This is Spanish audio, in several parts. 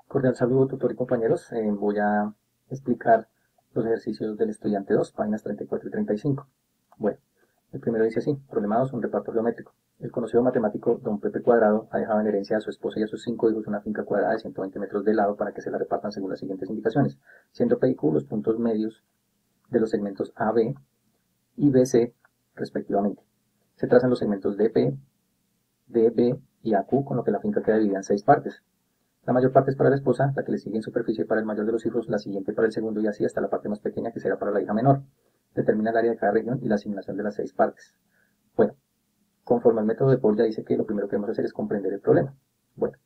Cordial saludo, tutor y compañeros. Voy a explicar los ejercicios del estudiante 2, páginas 34 y 35. Bueno, el primero dice así: problema 2, un reparto geométrico. El conocido matemático don Pepe Cuadrado ha dejado en herencia a su esposa y a sus 5 hijos una finca cuadrada de 120 metros de lado para que se la repartan según las siguientes indicaciones, siendo P y Q los puntos medios de los segmentos AB y BC respectivamente. Se trazan los segmentos DP, DB y AQ, con lo que la finca queda dividida en 6 partes. La mayor parte es para la esposa, la que le sigue en superficie para el mayor de los hijos, la siguiente para el segundo y así hasta la parte más pequeña que será para la hija menor. Determina el área de cada región y la asignación de las 6 partes. Bueno, conforme al método de Paul ya dice que lo primero que debemos hacer es comprender el problema. Bueno,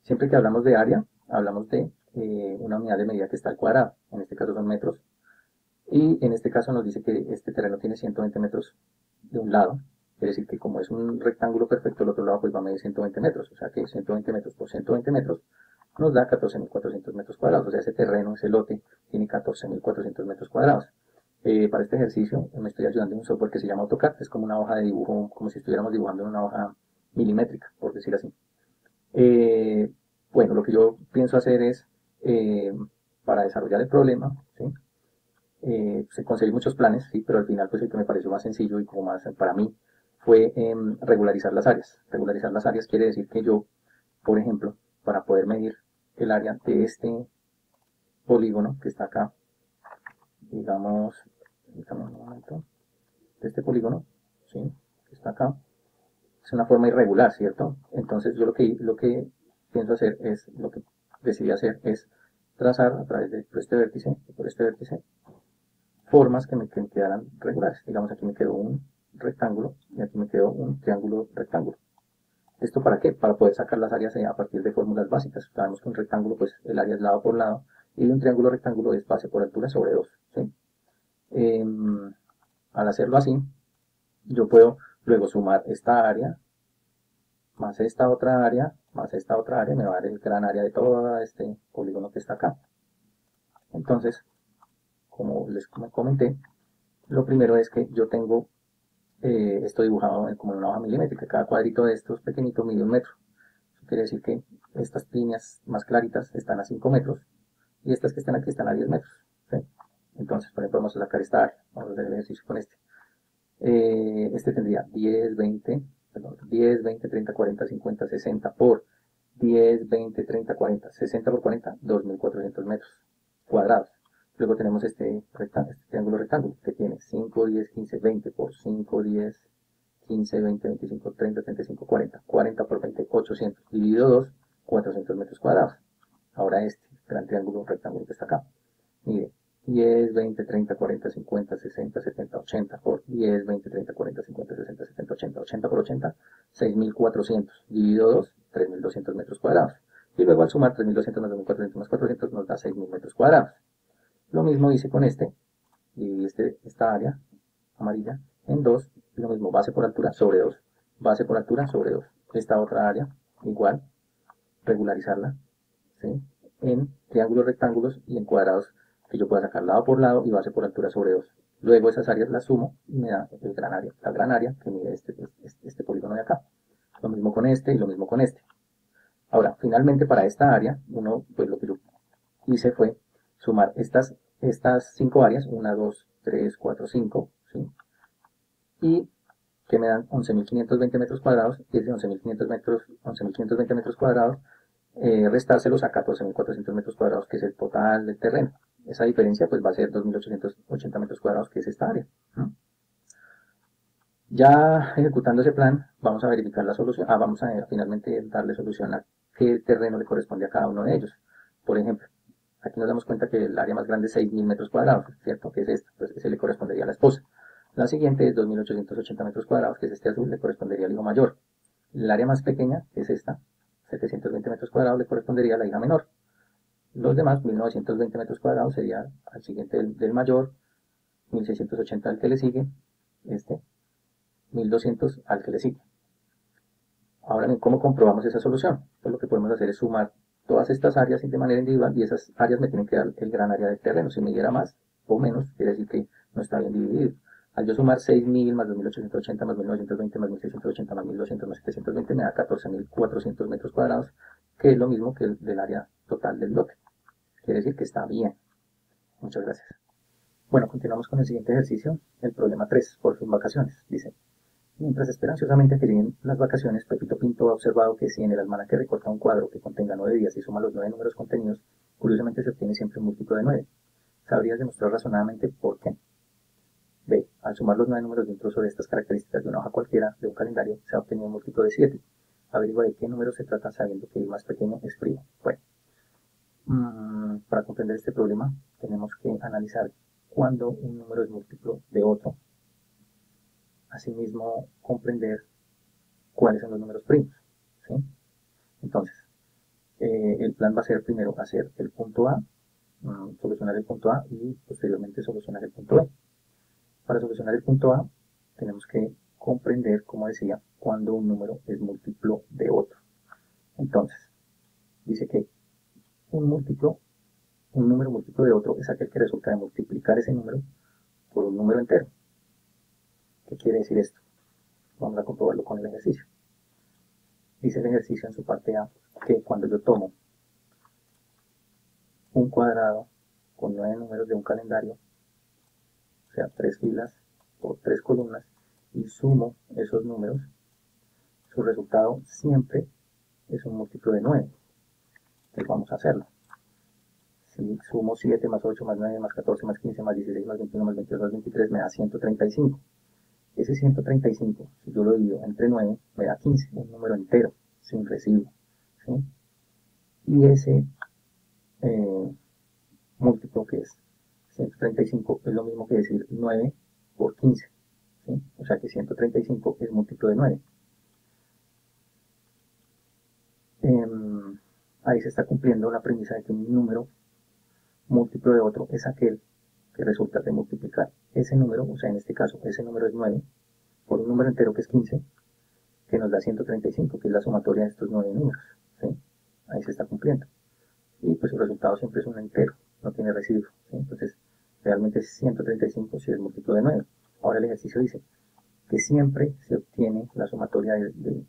siempre que hablamos de área, hablamos de una unidad de medida que está al cuadrado, en este caso son metros, y en este caso nos dice que este terreno tiene 120 metros de un lado. Quiere decir que como es un rectángulo perfecto, el otro lado pues va a medir 120 metros, o sea que 120 metros por 120 metros nos da 14.400 metros cuadrados, o sea ese terreno, ese lote, tiene 14.400 metros cuadrados. Para este ejercicio me estoy ayudando en un software que se llama AutoCAD, es como una hoja de dibujo, como si estuviéramos dibujando en una hoja milimétrica, por decir así. Eh, bueno, lo que yo pienso hacer es, para desarrollar el problema, ¿sí? Se conseguí muchos planes, sí, pero al final pues el que me pareció más sencillo y como más para mí fue regularizar las áreas. Regularizar las áreas quiere decir que yo, por ejemplo, para poder medir el área de este polígono que está acá, digamos, un momento, de este polígono, ¿sí? Que está acá, es una forma irregular, ¿cierto? Entonces yo lo que pienso hacer es, lo que decidí hacer es trazar a través de por este vértice, formas que me quedaran regulares. Digamos, aquí me quedó un rectángulo y aquí me quedó un triángulo rectángulo. ¿Esto para qué? Para poder sacar las áreas a partir de fórmulas básicas. Sabemos que un rectángulo, pues el área es lado por lado, y de un triángulo rectángulo es base por altura sobre 2. ¿Sí? Al hacerlo así, yo puedo luego sumar esta área más esta otra área más esta otra área, me va a dar el gran área de todo este polígono que está acá. Entonces, como les comenté, lo primero es que yo tengo esto dibujado como en una hoja milimétrica. Cada cuadrito de estos pequeñitos mide 1 metro. Eso quiere decir que estas líneas más claritas están a 5 metros y estas que están aquí están a 10 metros. ¿Sí? Entonces, por ejemplo, vamos a sacar esta área. Vamos a hacer el ejercicio con este. Este tendría 10, 20, perdón, 10, 20, 30, 40, 50, 60 por 10, 20, 30, 40, 60 por 40, 2.400 metros cuadrados. Luego tenemos este triángulo rectángulo que tiene 5, 10, 15, 20 por 5, 10, 15, 20, 25, 30, 35, 40. 40 por 20, 800. Dividido 2, 400 metros cuadrados. Ahora este gran triángulo rectángulo que está acá. Mire, 10, 20, 30, 40, 50, 60, 70, 80 por 10, 20, 30, 40, 50, 60, 70, 80. 80 por 80, 6.400. Dividido 2, 3.200 metros cuadrados. Y luego al sumar 3.200 más 2.400 más 400 nos da 6.000 metros cuadrados. Lo mismo hice con este. Dividí esta área amarilla en 2. Lo mismo, base por altura sobre 2. Base por altura sobre 2. Esta otra área, igual, regularizarla, ¿sí? En triángulos, rectángulos y en cuadrados que yo pueda sacar lado por lado y base por altura sobre 2. Luego esas áreas las sumo y me da el gran área, la gran área que mide este polígono de acá. Lo mismo con este y lo mismo con este. Ahora, finalmente para esta área, pues lo que yo hice fue sumar estas 5 áreas, 1, 2, 3, 4, 5, ¿sí? Y que me dan 11.520 metros cuadrados, y de 11.520 metros cuadrados, restárselos a 14.400 metros cuadrados, que es el total del terreno. Esa diferencia pues va a ser 2.880 metros cuadrados, que es esta área. Ya ejecutando ese plan, vamos a verificar la solución. Vamos a finalmente darle solución a qué terreno le corresponde a cada uno de ellos. Por ejemplo, aquí nos damos cuenta que el área más grande es 6.000 metros cuadrados, ¿cierto? Que es esta, pues ese le correspondería a la esposa. La siguiente es 2.880 metros cuadrados, que es este azul, le correspondería al hijo mayor. El área más pequeña, que es esta, 720 metros cuadrados, le correspondería a la hija menor. Los demás, 1.920 metros cuadrados, sería al siguiente del mayor, 1.680 al que le sigue, 1.200 al que le sigue. Ahora bien, ¿cómo comprobamos esa solución? Pues lo que podemos hacer es sumar todas estas áreas de manera individual y esas áreas me tienen que dar el gran área del terreno. Si me diera más o menos, quiere decir que no está bien dividido. Al yo sumar 6.000 más 2.880 más 1.920 más 1.680 más 1.200 más 720 me da 14.400 metros cuadrados, que es lo mismo que el del área total del lote. Quiere decir que está bien. Muchas gracias. Bueno, continuamos con el siguiente ejercicio, el problema 3, por fin vacaciones. Dice, mientras espera ansiosamente a que lleguen las vacaciones, Pepito Pinto ha observado que si en el almanaque recorta un cuadro que contenga 9 días y suma los 9 números contenidos, curiosamente se obtiene siempre un múltiplo de 9. ¿Sabrías demostrar razonadamente por qué? B. Al sumar los 9 números de un trozo de estas características de una hoja cualquiera de un calendario, se ha obtenido un múltiplo de 7. Averigua de qué número se trata sabiendo que el más pequeño es primo. Bueno, para comprender este problema tenemos que analizar cuando un número es múltiplo de otro. Asimismo, comprender cuáles son los números primos. ¿Sí? Entonces, el plan va a ser primero hacer el punto A, solucionar el punto A y posteriormente solucionar el punto B. Para solucionar el punto A, tenemos que comprender, como decía, cuando un número es múltiplo de otro. Entonces, dice que un número múltiplo de otro es aquel que resulta de multiplicar ese número por un número entero. ¿Qué quiere decir esto? Vamos a comprobarlo con el ejercicio. Dice el ejercicio en su parte A que cuando yo tomo un cuadrado con 9 números de un calendario, o sea, 3 filas o 3 columnas, y sumo esos números, su resultado siempre es un múltiplo de 9. Entonces vamos a hacerlo. Si sumo 7 más 8 más 9 más 14 más 15 más 16 más 21 más 22 más 23 me da 135. Ese 135, si yo lo divido entre 9, me da 15, un número entero, sin residuo. ¿Sí? Y ese múltiplo que es 135 es lo mismo que decir 9 por 15. ¿Sí? O sea que 135 es múltiplo de 9. Ahí se está cumpliendo la premisa de que un número múltiplo de otro es aquel que resulta de multiplicar ese número, o sea en este caso ese número es 9, por un número entero que es 15, que nos da 135, que es la sumatoria de estos 9 números. ¿Sí? Ahí se está cumpliendo. Y pues el resultado siempre es un entero, no tiene residuo. ¿Sí? Entonces, realmente 135 si es múltiplo de 9. Ahora el ejercicio dice que siempre se obtiene la sumatoria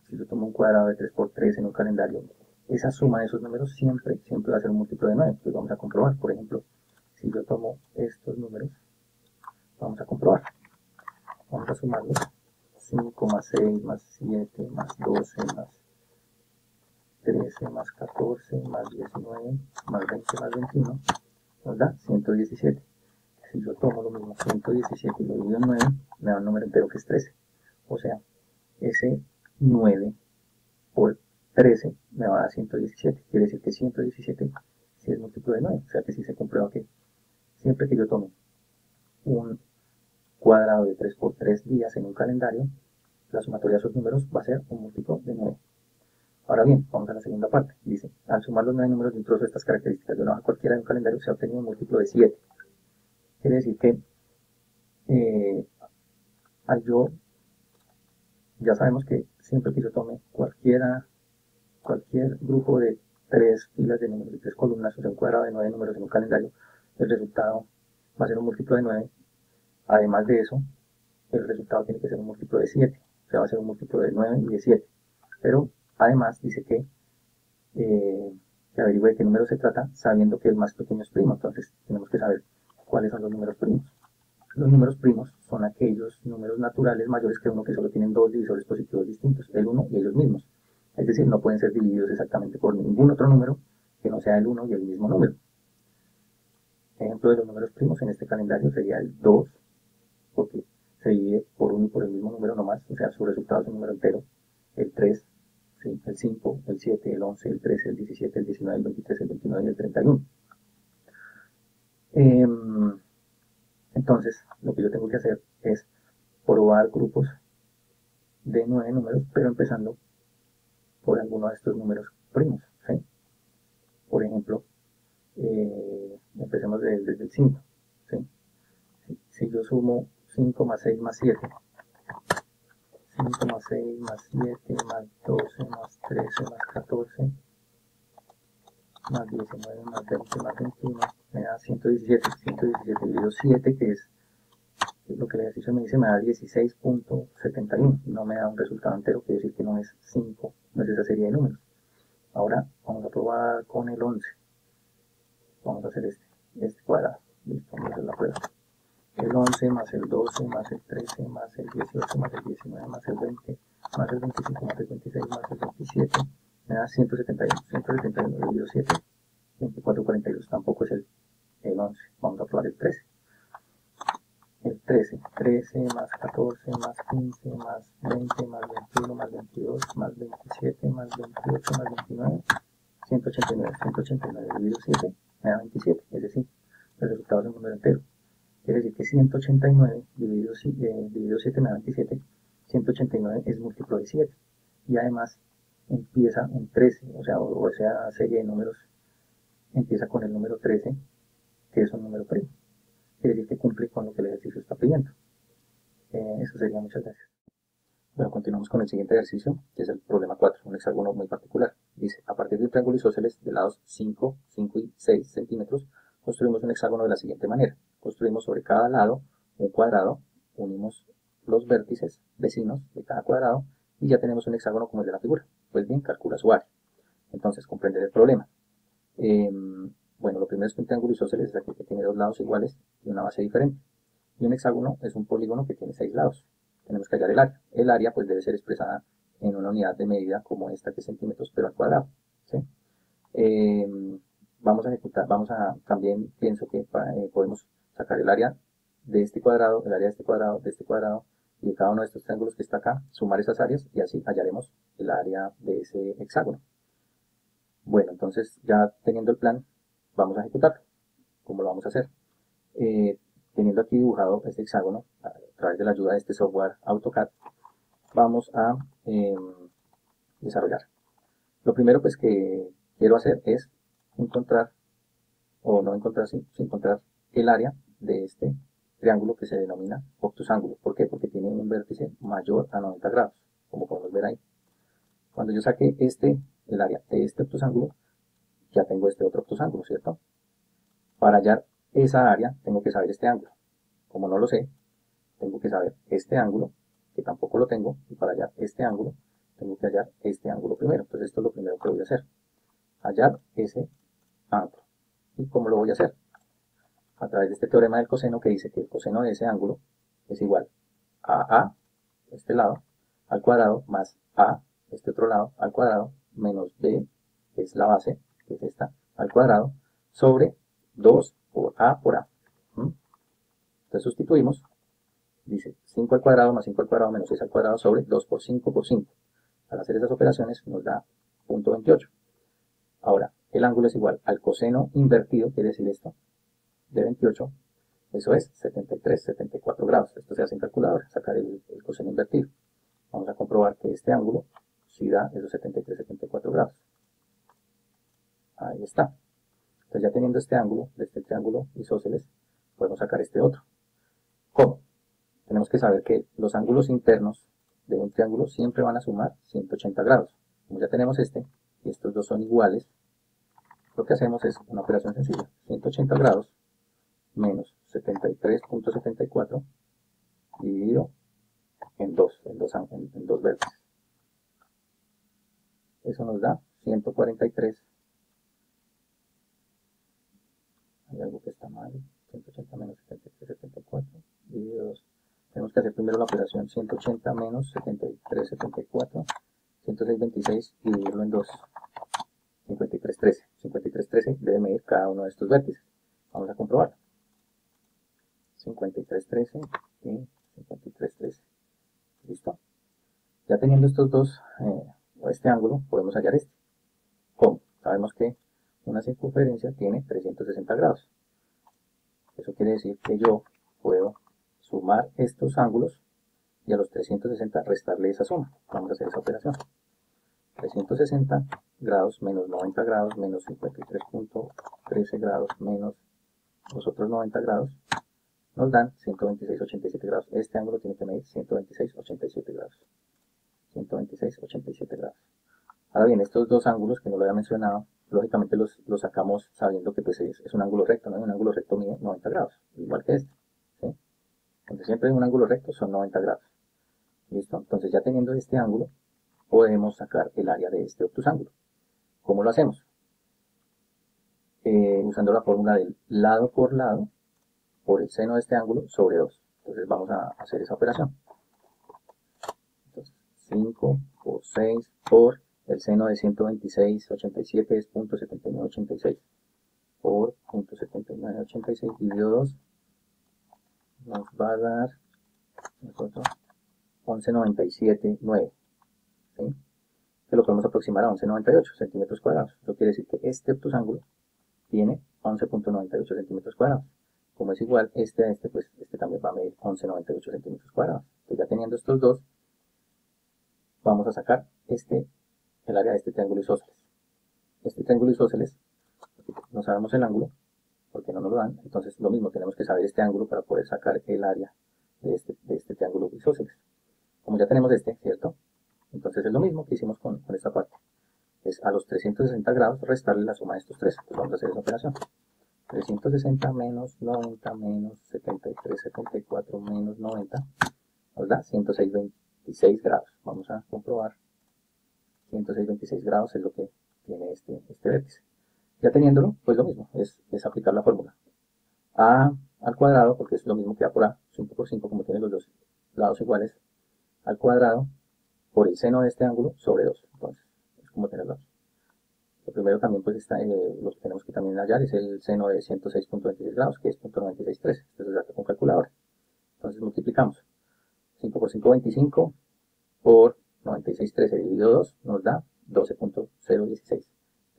si yo tomo un cuadrado de 3 por 3 en un calendario, esa suma de esos números siempre va a ser un múltiplo de 9. Pues vamos a comprobar, por ejemplo, si yo tomo estos números, vamos a comprobar. Vamos a sumarlos. 5 más 6 más 7 más 12 más 13 más 14 más 19 más 20 más 21 nos da 117. Si yo tomo lo mismo 117 y lo divido en 9, me da un número entero que es 13. O sea, ese 9 por 13 me va a dar 117. Quiere decir que 117 si es múltiplo de 9. O sea que si se comprueba que siempre que yo tome un cuadrado de 3 por 3 días en un calendario, la sumatoria de esos números va a ser un múltiplo de 9. Ahora bien, vamos a la segunda parte. Dice, al sumar los 9 números de un trozo de estas características de una hoja cualquiera de un calendario, se ha obtenido un múltiplo de 7. Quiere decir que al yo, ya sabemos que siempre que yo tome cualquier grupo de 3 filas de números, de 3 columnas, o sea, un cuadrado de 9 números en un calendario, el resultado va a ser un múltiplo de 9. Además de eso, el resultado tiene que ser un múltiplo de 7. O sea, va a ser un múltiplo de 9 y de 7. Pero además dice que averigüe de qué número se trata, sabiendo que el más pequeño es primo. Entonces tenemos que saber cuáles son los números primos. Los números primos son aquellos números naturales mayores que 1 que solo tienen dos divisores positivos distintos, el 1 y ellos mismos. Es decir, no pueden ser divididos exactamente por ningún otro número que no sea el 1 y el mismo número. Ejemplo de los números primos en este calendario sería el 2, porque se divide por 1 y por el mismo número nomás, o sea, su resultado es un número entero. El 3, ¿sí? El 5, el 7, el 11, el 13, el 17, el 19, el 23, el 29 y el 31. Entonces, lo que yo tengo que hacer es probar grupos de 9 números, pero empezando por alguno de estos números primos. ¿Sí? Por ejemplo, empecemos desde el 5. ¿Sí? Si yo sumo 5 más 6 más 7, 5 más 6 más 7 más 12 más 13 más 14 más 19 más 20 más 21 me da 117. 117 dividido 7, que es lo que el ejercicio me dice, me da 16.71. No me da un resultado entero, quiere decir que no es 5, no es esa serie de números. Ahora vamos a probar con el 11. Vamos a hacer este cuadrado. Listo, vamos a hacer la prueba. El 11 más el 12 más el 13 más el 18 más el 19 más el 20 más el 25 más el 26 más el 27 me da 171. 171 dividido 7, 2442. Tampoco es el 11. Vamos a probar el 13. El 13, 13 más 14 más 15 más 20 más 21 más 22 más 27 más 28 más 29, 189. 189 dividido 7 me da 27, es decir, el resultado es un número entero. Quiere decir que 189 dividido 7 me da 27, 189 es múltiplo de 7 y además empieza en 13, o sea, serie de números empieza con el número 13, que es un número primo. Quiere decir que cumple con lo que el ejercicio está pidiendo. Eso sería, muchas gracias. Bueno, continuamos con el siguiente ejercicio, que es el problema 4, un hexágono muy particular. Dice, a partir de un triángulo isósceles de lados 5, 5 y 6 centímetros, construimos un hexágono de la siguiente manera. Construimos sobre cada lado un cuadrado, unimos los vértices vecinos de cada cuadrado y ya tenemos un hexágono como el de la figura. Pues bien, calcula su área. Entonces, comprender el problema. Bueno, lo primero es que un triángulo isósceles es aquel que tiene dos lados iguales y una base diferente. Y un hexágono es un polígono que tiene 6 lados. Tenemos que hallar el área. El área pues debe ser expresada en una unidad de medida como esta, que es centímetros, pero al cuadrado. ¿Sí? Vamos a ejecutar, también pienso que podemos sacar el área de este cuadrado, el área de este cuadrado, de este cuadrado, y de cada uno de estos triángulos que está acá, sumar esas áreas y así hallaremos el área de ese hexágono. Bueno, entonces ya teniendo el plan, vamos a ejecutarlo. ¿Cómo lo vamos a hacer? Teniendo aquí dibujado este hexágono a través de la ayuda de este software AutoCAD, vamos a desarrollar. Lo primero pues que quiero hacer es encontrar, o no encontrar, sí, encontrar el área de este triángulo que se denomina obtusángulo. ¿Por qué? Porque tiene un vértice mayor a 90 grados, como podemos ver ahí. Cuando yo saque el área de este obtusángulo, ya tengo este otro obtusángulo, ¿cierto? Para hallar esa área tengo que saber este ángulo. Como no lo sé, tengo que saber este ángulo, que tampoco lo tengo, y para hallar este ángulo, tengo que hallar este ángulo primero. Entonces esto es lo primero que voy a hacer, hallar ese ángulo. ¿Y cómo lo voy a hacer? A través de este teorema del coseno, que dice que el coseno de ese ángulo es igual a este lado, al cuadrado, más a, este otro lado, al cuadrado, menos b, que es la base, que es esta, al cuadrado, sobre 2 por a por a. Entonces sustituimos. Dice 5 al cuadrado más 5 al cuadrado menos 6 al cuadrado sobre 2 por 5 por 5. Al hacer esas operaciones nos da 0.28. Ahora, el ángulo es igual al coseno invertido, quiere decir esto, de 28. Eso es 73, 74 grados. Esto se hace en calculadora, sacar el coseno invertido. Vamos a comprobar que este ángulo sí da esos 73, 74 grados. Ahí está. Entonces ya teniendo este ángulo, de este triángulo isósceles, podemos sacar este otro. ¿Cómo? Tenemos que saber que los ángulos internos de un triángulo siempre van a sumar 180 grados. Como ya tenemos este, y estos dos son iguales, lo que hacemos es una operación sencilla. 180 grados menos 73.74 dividido en dos vértices. Eso nos da 143. Hay algo que está mal. 180 menos 73.74 dividido 2. Tenemos que hacer primero la operación 180 menos 73.74, 106.26 y dividirlo en 2. 53.13. 53.13 debe medir cada uno de estos vértices. Vamos a comprobarlo. 53.13 y 53.13. ¿Listo? Ya teniendo estos dos, o este ángulo, podemos hallar este. ¿Cómo? Sabemos que una circunferencia tiene 360 grados. Eso quiere decir que yo puedo sumar estos ángulos y a los 360 restarle esa suma. Vamos a hacer esa operación. 360 grados menos 90 grados menos 53.13 grados menos los otros 90 grados nos dan 126,87 grados. Este ángulo tiene que medir 126,87 grados. 126,87 grados. Ahora bien, estos dos ángulos que no lo había mencionado, lógicamente los sacamos sabiendo que pues es un ángulo recto, ¿no? Un ángulo recto mide 90 grados, igual que este. ¿Sí? Entonces siempre en un ángulo recto son 90 grados. ¿Listo? Entonces ya teniendo este ángulo, podemos sacar el área de este obtusángulo. ¿Cómo lo hacemos? Usando la fórmula del lado por lado por el seno de este ángulo sobre 2. Entonces vamos a hacer esa operación. Entonces, 5 por 6 por el seno de 126,87 es 0.7986 por 0.7986 dividido 2 nos va a dar nosotros 11,97,9. ¿Sí? Que lo podemos aproximar a 11,98 centímetros cuadrados. Eso quiere decir que este obtusángulo tiene 11,98 centímetros cuadrados. Como es igual este a este, pues este también va a medir 11,98 centímetros cuadrados. Entonces ya teniendo estos dos, vamos a sacar el área de este triángulo isósceles. Este triángulo isósceles, no sabemos el ángulo, porque no nos lo dan, entonces lo mismo, tenemos que saber este ángulo para poder sacar el área de este triángulo isósceles. Como ya tenemos ¿cierto? Entonces es lo mismo que hicimos con esta parte. Es a los 360 grados restarle la suma de estos tres. Entonces vamos a hacer esa operación. 360 menos 90 menos 73, 74 menos 90 nos da 106,26 grados. Vamos a comprobar. 106,26 grados es lo que tiene este vértice. Ya teniéndolo, pues lo mismo, es aplicar la fórmula. A al cuadrado, porque es lo mismo que A por A, 5 por 5, como tiene los dos lados iguales, al cuadrado por el seno de este ángulo sobre 2. Entonces, es como tenerlo aquí. Lo primero también pues está, lo que tenemos que también hallar es el seno de 106,26 grados, que es 0.963. Esto se saca con calculadora. Entonces multiplicamos. 5 por 5, 25, por 96,13 dividido 2 nos da 12,016.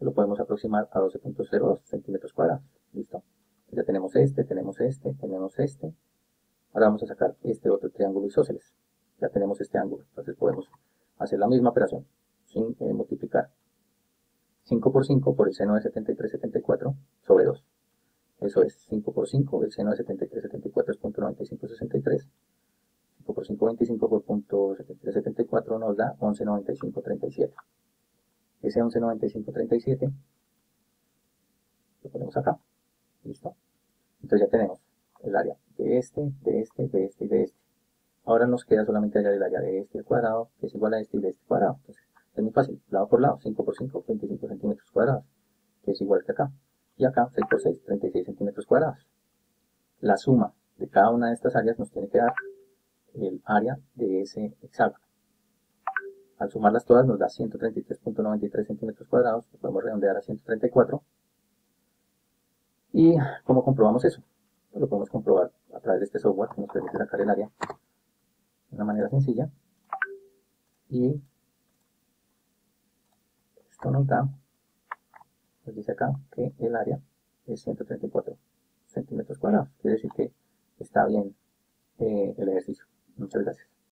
Lo podemos aproximar a 12,02 centímetros cuadrados. Listo. Ya tenemos tenemos este. Ahora vamos a sacar este otro triángulo isósceles. Ya tenemos este ángulo. Entonces podemos hacer la misma operación sin multiplicar. 5 por 5 por el seno de 73, 74 sobre 2. Eso es 5 por 5, el seno de 73, 74 es 0.9563. 5 por 5, 25 por 0.7374 nos da 11,9537. Ese 11,9537 lo ponemos acá. ¿Listo? Entonces ya tenemos el área de este y de este. Ahora nos queda solamente hallar el área de este al cuadrado, que es igual a este y de este cuadrado. Entonces es muy fácil, lado por lado, 5 por 5, 25 centímetros cuadrados, que es igual que acá. Y acá, 6 por 6, 36 centímetros cuadrados. La suma de cada una de estas áreas nos tiene que dar el área de ese hexágono. Al sumarlas todas nos da 133,93 centímetros cuadrados, que podemos redondear a 134. ¿Y cómo comprobamos eso? Pues lo podemos comprobar a través de este software que nos permite sacar el área de una manera sencilla. Y esto nos da, nos dice acá que el área es 134 centímetros cuadrados. Quiere decir que está bien el ejercicio. Muchas gracias.